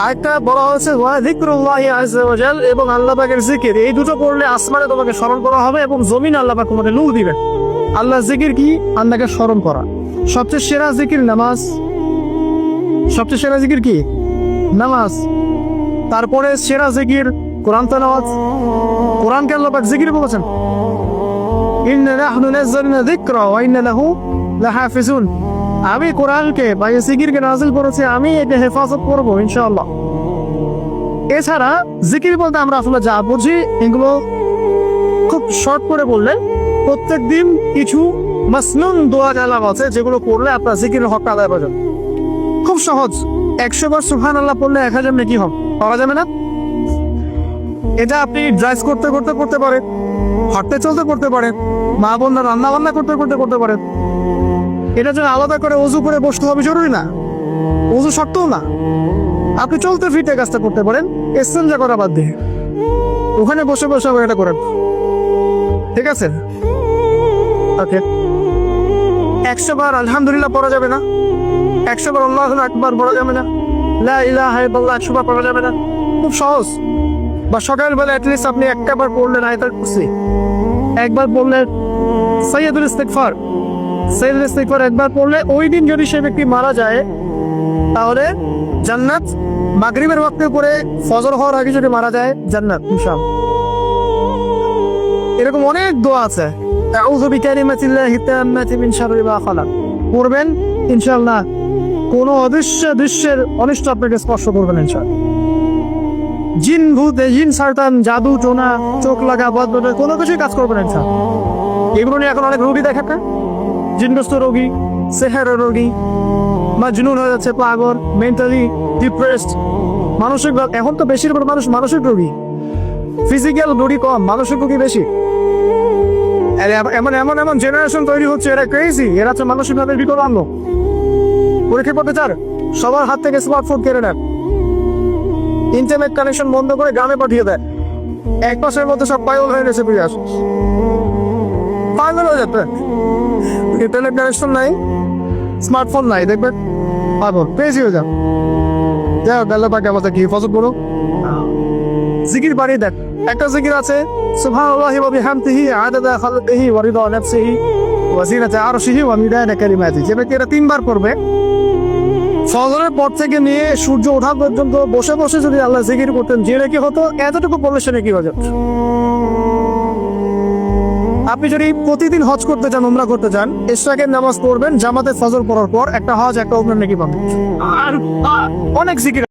আরেকটা বলা হয়েছে ওয়া যিকরুল্লাহি আযজা ওয়া জাল, এবং আল্লাহ পাকের জিকির। এই দুটো পড়লে আসমানে তোমাকে স্মরণ করা হবে এবং জমিন আল্লাহ পাক তোমাকে নূর দিবেন। আল্লাহ জিকির কি? আল্লাহকে স্মরণ করা। সবচেয়ে সেরা জিকির নামাজ। সবচেয়ে সেরা জিকির কি? নামাজ। তারপরে সেরা জিকির কোরআন তেলাওয়াত। কোরআনকে আল্লাহ পাক জিকির বলেছেন, ইন্না নাহনু নাযালনা যিকরা ওয়া ইন্না লাহু লাহাফিজুন। আমি কোরআনকে বা এই জিকিরকে নাযিল করেছি, আমি এটা হেফাজত করব ইনশাআল্লাহ। এছাড়া জিকির বলতে আমরা আসলে যা বুঝি এগুলো খুব শর্ট করে বললে প্রত্যেকদিন কিছু মাসনুন দোয়া কালাম আছে যেগুলো পড়লে আপনার জিকিরের হক আদায় পাবেন। খুব সহজ। 100 বার সুবহানাল্লাহ পড়লে 1000 নেকি হবে, পাওয়া যাবে না? এটা আপনি ড্রাইভ করতে করতে করতে পারেন, হাঁটতে চলতে করতে পারেন, মা বোনরা রান্না বান্না করতে করতে করতে পারেন। এটা যেন আলাদা করে ওযু করে বসতে হবে জরুরি না, ওযু শর্তও না। আপনি চলতে ফিরতে কাজটা করতে পারেন, ইসতিনজা করা বাদ দিয়ে ওখানে বসে বসে এটা করেন, ঠিক আছে? ওকে। 100 বার আলহামদুলিল্লাহ পড়া যাবে না, 100 বার আল্লাহু আকবার পড়া যাবে না, লা ইলাহা ইল্লাল্লাহ 100 বার পড়া যাবে না। খুব সহজ। বা সকালবেলা অ্যাটলিস্ট আপনি একটা বার পড়লেন আয়াতুল কুরসি, একবার পড়লেন সাইয়্যিদুল ইস্তিগফার। সাইয়্যিদুল ইস্তিগফার একবার পড়লে ওই দিন যদি সে ব্যক্তি মারা যায় তাহলে জান্নাত। মাগরিবের ওয়াক্তে পড়ে ফজর হওয়ার আগে যদি মারা যায় জান্নাত ইনশাআল্লাহ। এরকম অনেক দোয়া আছে। আউযু বিকালিমাতিল্লাহি তাম্মাতি মিন শাররি মা খালাক পড়বেন ইনশাআল্লাহ। কোনো অদৃশ্য দৃশ্যের অনিষ্ট আপনাকে স্পর্শ করবে না ইনশাআল্লাহ। জিন ভূত, জিন শয়তান, জাদু টোনা, চোখ লাগা বদবদে কোনো কিছুই কাজ করবে না ইনশাআল্লাহ। এগুলো নিয়ে এখন অনেক রোগী দেখাতে, জিনগ্রস্ত রোগী, সেহেরের রোগী, মাজনুন হয়ে যাচ্ছে, পাগল, মেন্টালি ডিপ্রেসড, মানসিক। এখন তো বেশিরভাগ মানুষ মানসিক রোগী, ফিজিক্যাল রোগী কম, মানসিক রোগী বেশি। এমন এমন এমন জেনারেশন তৈরি হচ্ছে, এরা ক্রেজি, এরা হচ্ছে মানসিকভাবে বিকলাঙ্গ। পরীক্ষা করতে চান, সবার হাত থেকে স্মার্টফোন কেড়ে নেন, ইন্টারনেট কানেকশন বন্ধ করে গ্রামে পাঠিয়ে দেয়। 1 মাসের মধ্যে সব পাগল হয়ে গেছে, ফিরে আসে পাগল হয়ে যাবে। ইন্টারনেট কানেকশন নাই, স্মার্টফোন নাই, দেখবেন পাগল ক্রেজি হয়ে যাবে। যাই হোক, আল্লাহ পাকে আমাদের কি হেফাজত করুক। জিকির বাড়িয়ে দেন। একটা জিকির আছে, সুবহানাল্লাহি ওয়া বিহামদিহি আদাদা খালকিহি ওয়া রিদা নাফসিহি ওয়া জিনাতা আরশিহি ওয়া মিদাদা কালিমাতিহি। যে ব্যক্তি এটা 3 বার পড়বে, ফজরের পর থেকে নিয়ে সূর্য ওঠা পর্যন্ত বসে বসে যদি আল্লাহ জিকির করতেন, যে নাকি হতো এতটুকু পড়লে সে নাকি হয়ে যেত। আপনি যদি প্রতিদিন হজ করতে চান, উমরা করতে চান, ইশরাকের নামাজ পড়বেন জামাতে ফজর পড়ার পর, একটা হজ একটা উমরা নাকি পাবেন। আর অনেক জিকির।